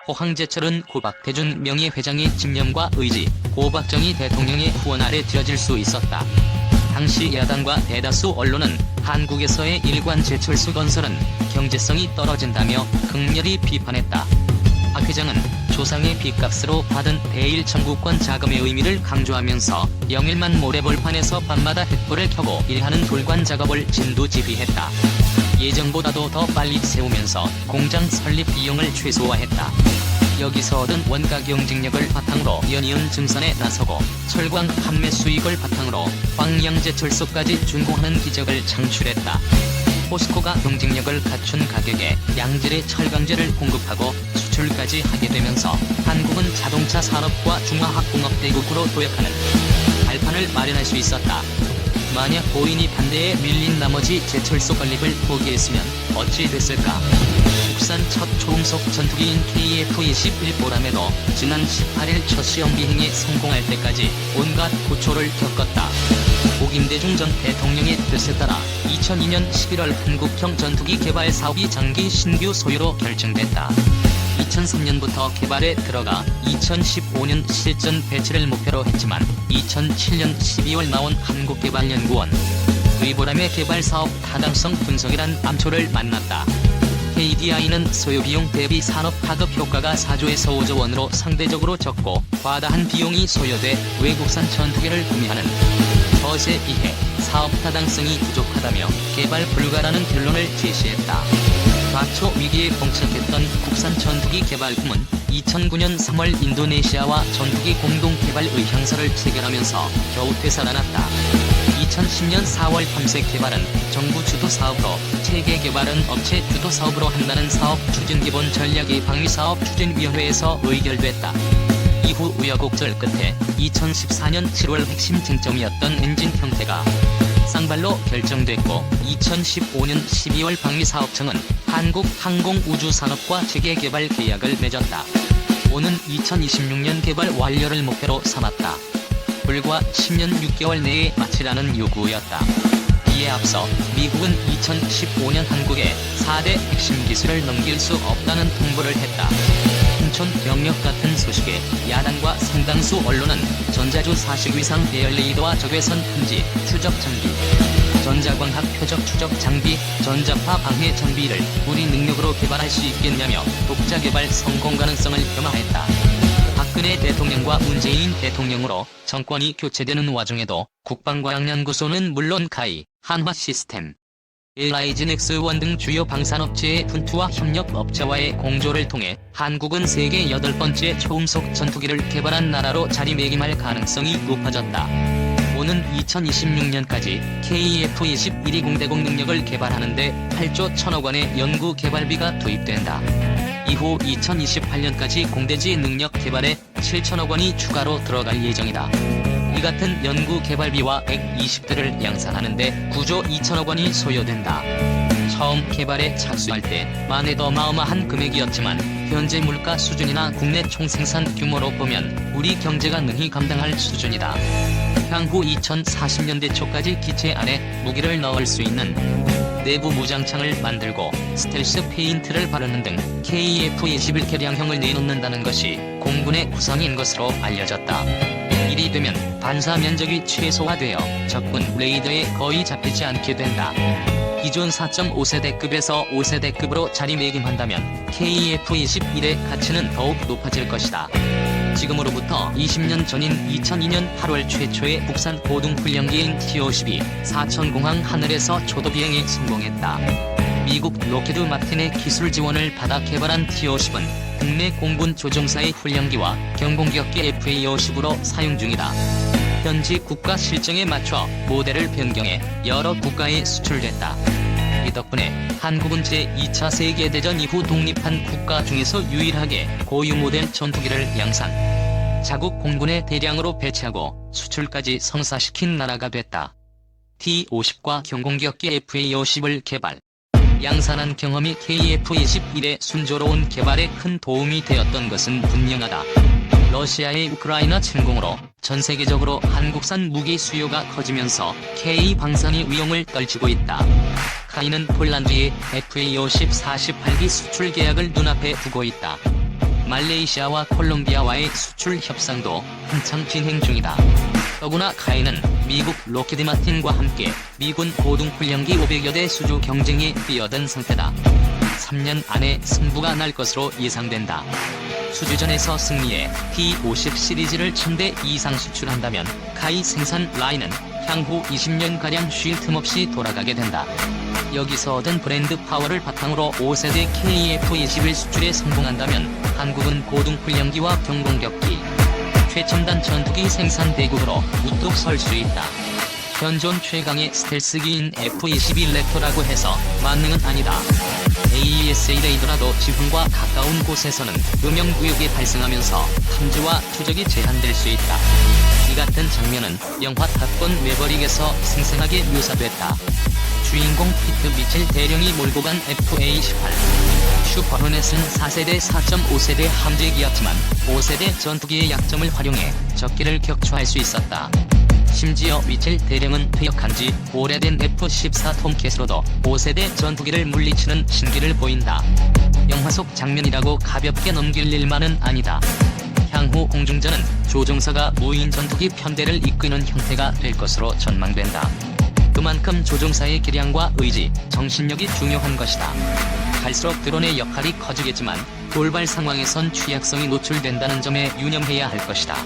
포항제철은 고박태준 명예회장의 집념과 의지, 고박정희 대통령의 후원 아래 지어질 수 있었다. 당시 야당과 대다수 언론은 한국에서의 일관 제철소 건설은 경제성이 떨어진다며 극렬히 비판했다. 박 회장은 조상의 빚값으로 받은 대일 청구권 자금의 의미를 강조하면서 영일만 모래벌판에서 밤마다 횃불을 켜고 일하는 돌관 작업을 진두지휘했다. 예정보다도 더 빨리 세우면서 공장 설립 비용을 최소화했다. 여기서 얻은 원가 경쟁력을 바탕으로 연이은 증산에 나서고 철광 판매 수익을 바탕으로 황양제철소까지 준공하는 기적을 창출했다. 포스코가 경쟁력을 갖춘 가격에 양질의 철강제를 공급하고 수출까지 하게 되면서 한국은 자동차 산업과 중화학공업 대국으로 도약하는 발판을 마련할 수 있었다. 만약 고인이 반대에 밀린 나머지 제철소 건립을 포기했으면 어찌 됐을까? 국산 첫 초음속 전투기인 KF-21 보람에도 지난 18일 첫 시험 비행에 성공할 때까지 온갖 고초를 겪었다. 고김대중 전 대통령의 뜻에 따라 2002년 11월 한국형 전투기 개발 사업이 장기 신규 소유로 결정됐다. 2003년부터 개발에 들어가 2015년 실전 배치를 목표로 했지만 2007년 12월 나온 한국개발연구원 의보람의 개발사업 타당성 분석이란 암초를 만났다. KDI는 소요비용 대비 산업파급 효과가 4조에서 5조 원으로 상대적으로 적고 과다한 비용이 소요돼 외국산 전투기를 구매하는 것에 비해 사업 타당성이 부족하다며 개발 불가라는 결론을 제시했다. 과초 위기에 봉착했던 국산 전투기 개발팀은 2009년 3월 인도네시아와 전투기 공동 개발 의향서를 체결하면서 겨우 되살아났다. 2010년 4월 탐색 개발은 정부 주도 사업으로, 체계 개발은 업체 주도 사업으로 한다는 사업 추진 기본 전략이 방위사업추진위원회에서 의결됐다. 이후 우여곡절 끝에 2014년 7월 핵심 쟁점이었던 엔진 형태가 쌍발로 결정됐고 2015년 12월 방위사업청은 한국항공우주산업과 체계개발 계약을 맺었다. 오는 2026년 개발 완료를 목표로 삼았다. 불과 10년 6개월 내에 마치라는 요구였다. 이에 앞서 미국은 2015년 한국에 4대 핵심 기술을 넘길 수 없다는 통보를 했다. 춘천 병력 같은 소식에 야당과 상당수 언론은 전자주 40 이상 대열 레이더와 적외선 탐지, 추적 장비, 전자광학 표적 추적 장비, 전자파 방해 장비를 우리 능력으로 개발할 수 있겠냐며 독자 개발 성공 가능성을 폄하했다. 박근혜 대통령과 문재인 대통령으로 정권이 교체되는 와중에도 국방과학연구소는 물론 카이, 한화시스템, LIG넥스1 등 주요 방산업체의 분투와 협력업체와의 공조를 통해 한국은 세계 8번째 초음속 전투기를 개발한 나라로 자리매김할 가능성이 높아졌다. 오는 2026년까지 KF-21이 공대공 능력을 개발하는데 8조 1천억 원의 연구개발비가 투입된다. 이후 2028년까지 공대지 능력 개발에 7천억 원이 추가로 들어갈 예정이다. 이 같은 연구개발비와 120대를 양산하는데 9조 2천억 원이 소요된다. 처음 개발에 착수할 때만 해도 어마어마한 금액이었지만 현재 물가 수준이나 국내 총생산 규모로 보면 우리 경제가 능히 감당할 수준이다. 향후 2040년대 초까지 기체 안에 무기를 넣을 수 있는 내부 무장창을 만들고 스텔스 페인트를 바르는 등 KF-21 개량형을 내놓는다는 것이 공군의 구상인 것으로 알려졌다. 일이 되면 반사 면적이 최소화되어 적군 레이더에 거의 잡히지 않게 된다. 기존 4.5세대급에서 5세대급으로 자리매김한다면 KF-21의 가치는 더욱 높아질 것이다. 지금으로부터 20년 전인 2002년 8월 최초의 국산 고등훈련기인 T-52 사천공항 하늘에서 초도비행에 성공했다. 미국 로키드 마틴의 기술 지원을 받아 개발한 T-50은 국내 공군 조종사의 훈련기와 경공격기 FA-50으로 사용 중이다. 현지 국가 실정에 맞춰 모델을 변경해 여러 국가에 수출됐다. 이 덕분에 한국은 제2차 세계대전 이후 독립한 국가 중에서 유일하게 고유 모델 전투기를 양산, 자국 공군에 대량으로 배치하고 수출까지 성사시킨 나라가 됐다. T-50과 경공격기 FA-50을 개발, 양산한 경험이 KF-21의 순조로운 개발에 큰 도움이 되었던 것은 분명하다. 러시아의 우크라이나 침공으로 전 세계적으로 한국산 무기 수요가 커지면서 K-방산이 위용을 떨치고 있다. 카이는 폴란드의 FA-50 48기 수출 계약을 눈앞에 두고 있다. 말레이시아와 콜롬비아와의 수출 협상도 한창 진행 중이다. 더구나 카이는 미국 록히드 마틴과 함께 미군 고등훈련기 500여 대 수주 경쟁에 뛰어든 상태다. 3년 안에 승부가 날 것으로 예상된다. 수주전에서 승리해 T-50 시리즈를 1000대 이상 수출한다면 카이 생산 라인은 향후 20년가량 쉴 틈 없이 돌아가게 된다. 여기서 얻은 브랜드 파워를 바탕으로 5세대 KF-21 수출에 성공한다면 한국은 고등훈련기와 경공격기, 최첨단 전투기 생산 대국으로 우뚝 설 수 있다. 현존 최강의 스텔스기인 F-22 랩터라고 해서 만능은 아니다. AESA 레이더라도 지형과 가까운 곳에서는 음영구역이 발생하면서 탐지와 추적이 제한될 수 있다. 이 같은 장면은 영화 탑건 매버릭에서 생생하게 묘사됐다. 주인공 피트 미첼 대령이 몰고 간 F-A-18 슈퍼호넷은 4세대 4.5세대 함재기였지만 5세대 전투기의 약점을 활용해 적기를 격추할 수 있었다. 심지어 미첼 대령은 퇴역한 지 오래된 F-14 톰캣으로도 5세대 전투기를 물리치는 신기를 보인다. 영화 속 장면이라고 가볍게 넘길 일만은 아니다. 향후 공중전은 조종사가 무인 전투기 편대를 이끄는 형태가 될 것으로 전망된다. 그만큼 조종사의 기량과 의지, 정신력이 중요한 것이다. 갈수록 드론의 역할이 커지겠지만 돌발 상황에선 취약성이 노출된다는 점에 유념해야 할 것이다.